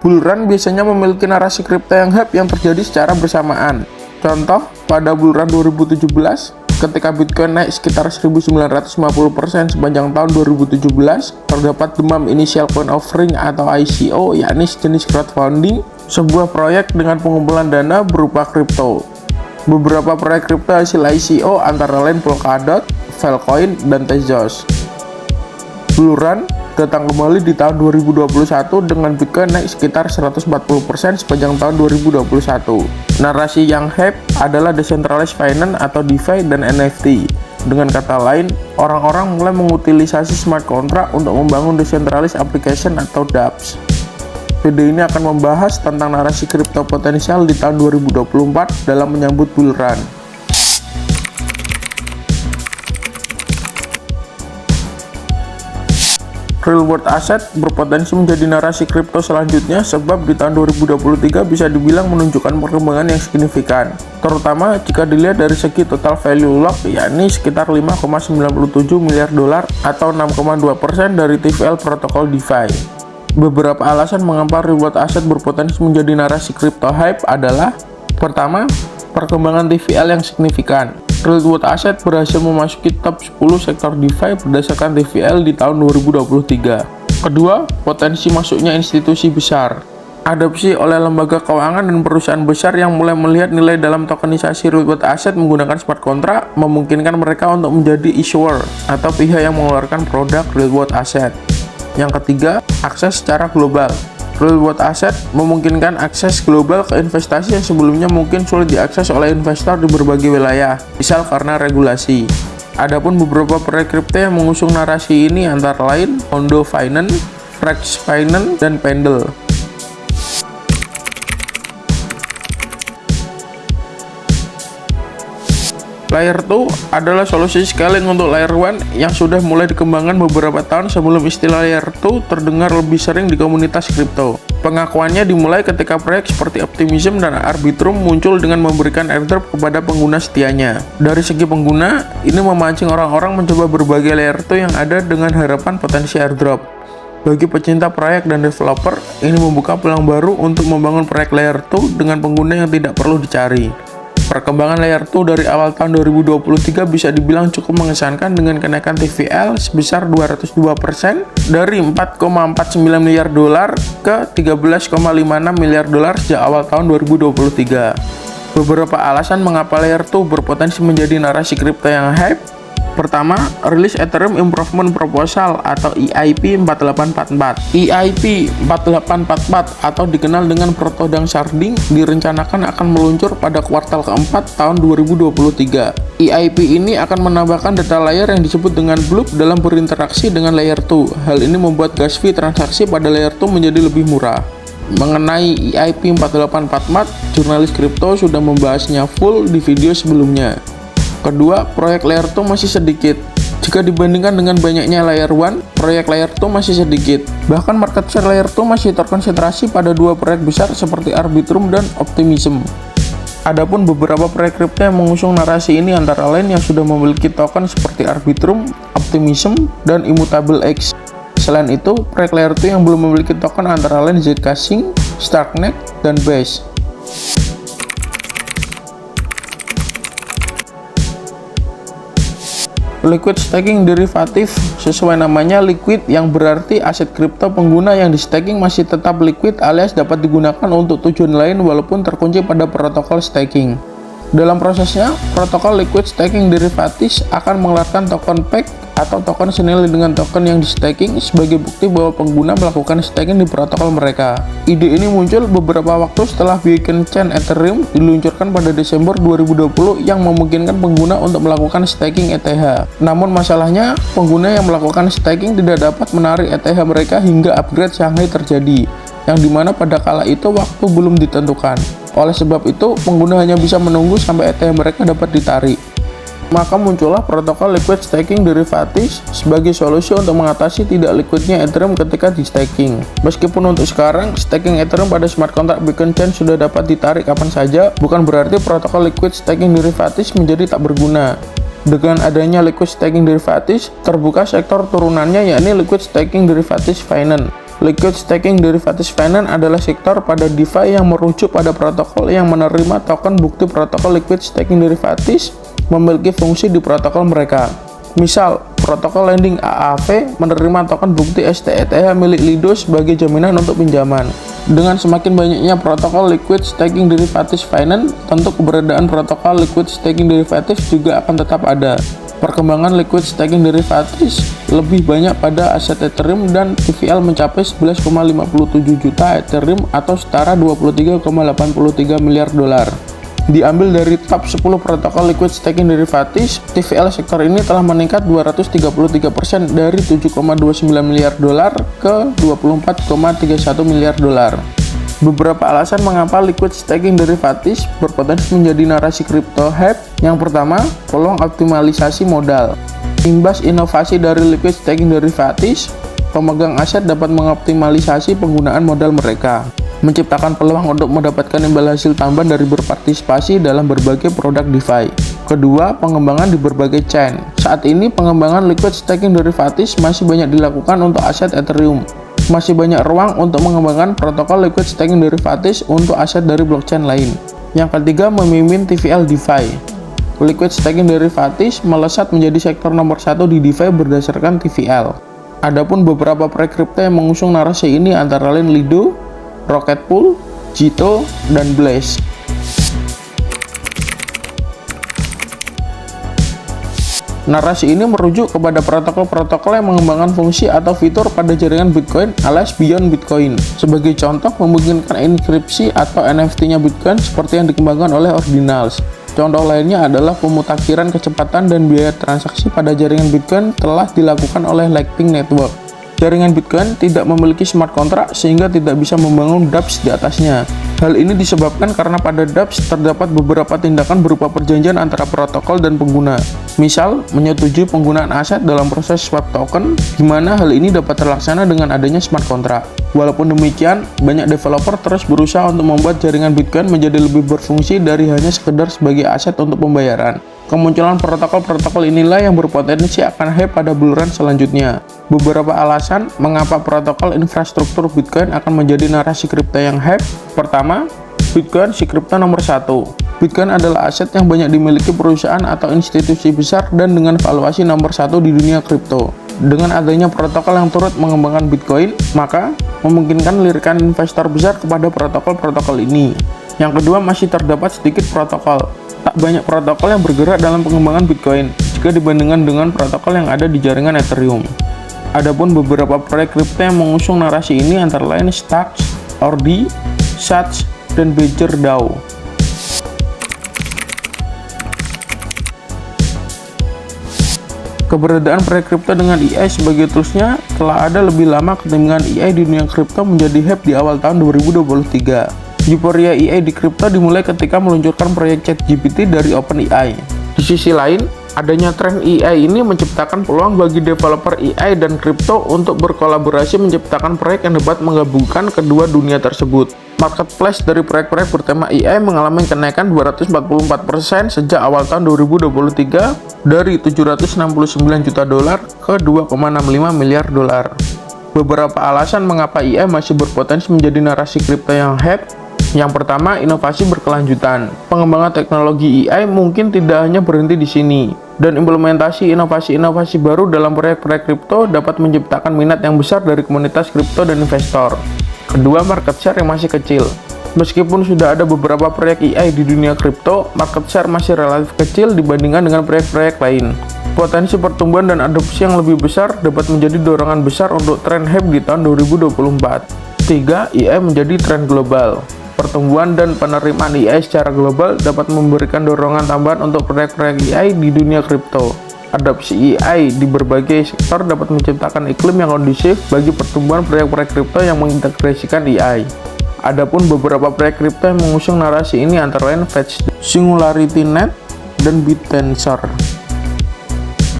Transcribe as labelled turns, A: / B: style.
A: Bull run biasanya memiliki narasi kripto yang hype yang terjadi secara bersamaan. Contoh, pada bull run 2017, ketika Bitcoin naik sekitar 1950% sepanjang tahun 2017, terdapat demam initial coin offering atau ICO, yakni sejenis crowdfunding, sebuah proyek dengan pengumpulan dana berupa kripto. Beberapa proyek kripto hasil ICO antara lain Polkadot, Filecoin, dan Tezos. Bull run datang kembali di tahun 2021 dengan Bitcoin naik sekitar 140% sepanjang tahun 2021. Narasi yang hype adalah decentralized finance atau DeFi dan NFT. Dengan kata lain, orang-orang mulai mengutilisasi smart contract untuk membangun decentralized application atau dApps. Video ini akan membahas tentang narasi kripto potensial di tahun 2024 dalam menyambut bull run. Real world asset berpotensi menjadi narasi kripto selanjutnya sebab di tahun 2023 bisa dibilang menunjukkan perkembangan yang signifikan, terutama jika dilihat dari segi total value lock, yakni sekitar 5,97 miliar dolar atau 6,2% dari TVL protokol DeFi. Beberapa alasan mengapa real world asset berpotensi menjadi narasi kripto hype adalah: pertama, perkembangan TVL yang signifikan. Real world asset berhasil memasuki top 10 sektor DeFi berdasarkan TVL di tahun 2023. Kedua, potensi masuknya institusi besar. Adopsi oleh lembaga keuangan dan perusahaan besar yang mulai melihat nilai dalam tokenisasi real world asset menggunakan smart contract memungkinkan mereka untuk menjadi issuer atau pihak yang mengeluarkan produk real world asset. Yang ketiga, akses secara global. Real world asset memungkinkan akses global ke investasi yang sebelumnya mungkin sulit diakses oleh investor di berbagai wilayah, misal karena regulasi. Adapun beberapa proyek kripto yang mengusung narasi ini antara lain Ondo Finance, Frex Finance, dan Pendle. Layer 2 adalah solusi scaling untuk Layer 1 yang sudah mulai dikembangkan beberapa tahun sebelum istilah Layer 2 terdengar lebih sering di komunitas kripto. Pengakuannya dimulai ketika proyek seperti Optimism dan Arbitrum muncul dengan memberikan airdrop kepada pengguna setianya. Dari segi pengguna, ini memancing orang-orang mencoba berbagai Layer 2 yang ada dengan harapan potensi airdrop. Bagi pecinta proyek dan developer, ini membuka peluang baru untuk membangun proyek Layer 2 dengan pengguna yang tidak perlu dicari. Perkembangan Layer 2 dari awal tahun 2023 bisa dibilang cukup mengesankan dengan kenaikan TVL sebesar 202% dari 4,49 miliar dolar ke 13,56 miliar dolar sejak awal tahun 2023. Beberapa alasan mengapa Layer 2 berpotensi menjadi narasi kripto yang hype. Pertama, rilis Ethereum Improvement Proposal atau EIP 4844. EIP 4844 atau dikenal dengan Protodang Sharding direncanakan akan meluncur pada kuartal keempat tahun 2023. EIP ini akan menambahkan data layer yang disebut dengan Bloop dalam berinteraksi dengan Layer 2. Hal ini membuat gas fee transaksi pada Layer 2 menjadi lebih murah. Mengenai EIP 4844, jurnalis kripto sudah membahasnya full di video sebelumnya. Kedua, proyek Layer 2 masih sedikit. Jika dibandingkan dengan banyaknya Layer 1, proyek Layer 2 masih sedikit. Bahkan market share Layer 2 masih terkonsentrasi pada dua proyek besar seperti Arbitrum dan Optimism. Adapun beberapa proyek kripto yang mengusung narasi ini antara lain yang sudah memiliki token seperti Arbitrum, Optimism, dan Immutable X. Selain itu, proyek Layer 2 yang belum memiliki token antara lain Zcash, Starknet, dan Base. Liquid staking derivatif sesuai namanya liquid yang berarti aset kripto pengguna yang di staking masih tetap liquid alias dapat digunakan untuk tujuan lain walaupun terkunci pada protokol staking. Dalam prosesnya, protokol liquid staking derivatif akan mengeluarkan token peg atau token senilai dengan token yang di staking sebagai bukti bahwa pengguna melakukan staking di protokol mereka. Ide ini muncul beberapa waktu setelah Beacon Chain Ethereum diluncurkan pada Desember 2020 yang memungkinkan pengguna untuk melakukan staking ETH. Namun masalahnya, pengguna yang melakukan staking tidak dapat menarik ETH mereka hingga upgrade Shanghai terjadi, yang dimana pada kala itu waktu belum ditentukan. Oleh sebab itu, pengguna hanya bisa menunggu sampai ETH mereka dapat ditarik. Maka muncullah protokol liquid staking derivatif sebagai solusi untuk mengatasi tidak liquidnya Ethereum ketika di staking. Meskipun untuk sekarang, staking Ethereum pada smart contract Beacon Chain sudah dapat ditarik kapan saja, bukan berarti protokol liquid staking derivatif menjadi tak berguna. Dengan adanya liquid staking derivatif, terbuka sektor turunannya yakni liquid staking derivatif finance. Liquid Staking Derivatives Finance adalah sektor pada DeFi yang merujuk pada protokol yang menerima token bukti protokol Liquid Staking Derivatives memiliki fungsi di protokol mereka. Misal, protokol lending AAV menerima token bukti STETH milik Lido sebagai jaminan untuk pinjaman. Dengan semakin banyaknya protokol Liquid Staking Derivatives Finance, tentu keberadaan protokol Liquid Staking Derivatives juga akan tetap ada. Perkembangan Liquid Staking Derivatives lebih banyak pada aset Ethereum dan TVL mencapai 11,57 juta Ethereum atau setara 23,83 miliar dolar. Diambil dari top 10 protokol Liquid Staking Derivatives, TVL sektor ini telah meningkat 233% dari 7,29 miliar dolar ke 24,31 miliar dolar. Beberapa alasan mengapa Liquid Staking Derivatives berpotensi menjadi narasi kripto hype. Yang pertama, peluang optimalisasi modal. Imbas inovasi dari Liquid Staking Derivatives, pemegang aset dapat mengoptimalisasi penggunaan modal mereka, menciptakan peluang untuk mendapatkan imbal hasil tambahan dari berpartisipasi dalam berbagai produk DeFi. Kedua, pengembangan di berbagai chain. Saat ini, pengembangan Liquid Staking Derivatives masih banyak dilakukan untuk aset Ethereum. Masih banyak ruang untuk mengembangkan protokol Liquid Staking Derivatives untuk aset dari blockchain lain. Yang ketiga, memimpin TVL DeFi. Liquid Staking Derivatives melesat menjadi sektor nomor 1 di DeFi berdasarkan TVL. Adapun beberapa proyek kripto yang mengusung narasi ini antara lain Lido, Rocket Pool, Jito, dan Blaze. Narasi ini merujuk kepada protokol-protokol yang mengembangkan fungsi atau fitur pada jaringan Bitcoin alias Beyond Bitcoin. Sebagai contoh, memungkinkan enkripsi atau NFT-nya Bitcoin seperti yang dikembangkan oleh Ordinals. Contoh lainnya adalah pemutakhiran kecepatan dan biaya transaksi pada jaringan Bitcoin telah dilakukan oleh Lightning Network. Jaringan Bitcoin tidak memiliki smart contract sehingga tidak bisa membangun dApps di atasnya. Hal ini disebabkan karena pada dApps terdapat beberapa tindakan berupa perjanjian antara protokol dan pengguna. Misal, menyetujui penggunaan aset dalam proses swap token, di mana hal ini dapat terlaksana dengan adanya smart contract. Walaupun demikian, banyak developer terus berusaha untuk membuat jaringan Bitcoin menjadi lebih berfungsi dari hanya sekedar sebagai aset untuk pembayaran. Kemunculan protokol-protokol inilah yang berpotensi akan hype pada buluran selanjutnya. Beberapa alasan mengapa protokol infrastruktur Bitcoin akan menjadi narasi kripto yang hype. Pertama, Bitcoin si kripto nomor 1. Bitcoin adalah aset yang banyak dimiliki perusahaan atau institusi besar dan dengan valuasi nomor 1 di dunia kripto. Dengan adanya protokol yang turut mengembangkan Bitcoin, maka memungkinkan lirikan investor besar kepada protokol-protokol ini. Yang kedua, masih terdapat sedikit protokol. Tak banyak protokol yang bergerak dalam pengembangan Bitcoin jika dibandingkan dengan protokol yang ada di jaringan Ethereum. Adapun beberapa proyek kripto yang mengusung narasi ini antara lain Stacks, Ordi, Sats, dan BedgerDAO. Keberadaan proyek kripto dengan AI sebagai toolsnya telah ada lebih lama ketimbang AI di dunia kripto menjadi hype di awal tahun 2023. Euforia AI di kripto dimulai ketika meluncurkan proyek ChatGPT dari OpenAI. Di sisi lain, adanya tren AI ini menciptakan peluang bagi developer AI dan kripto untuk berkolaborasi menciptakan proyek yang dapat menggabungkan kedua dunia tersebut. Marketplace dari proyek-proyek bertema AI mengalami kenaikan 244% sejak awal tahun 2023 dari 769 juta dolar ke 2,65 miliar dolar. Beberapa alasan mengapa AI masih berpotensi menjadi narasi kripto yang hype. Yang pertama, inovasi berkelanjutan. Pengembangan teknologi AI mungkin tidak hanya berhenti di sini, dan implementasi inovasi-inovasi baru dalam proyek-proyek kripto dapat menciptakan minat yang besar dari komunitas kripto dan investor. Kedua, market share yang masih kecil. Meskipun sudah ada beberapa proyek AI di dunia kripto, market share masih relatif kecil dibandingkan dengan proyek-proyek lain. Potensi pertumbuhan dan adopsi yang lebih besar dapat menjadi dorongan besar untuk tren hype di tahun 2024. 3. AI menjadi tren global. Pertumbuhan dan penerimaan AI secara global dapat memberikan dorongan tambahan untuk proyek-proyek AI di dunia kripto. Adopsi AI di berbagai sektor dapat menciptakan iklim yang kondusif bagi pertumbuhan proyek-proyek kripto yang mengintegrasikan AI. Adapun beberapa proyek kripto yang mengusung narasi ini antara lain Fetch, SingularityNet, dan BitTensor.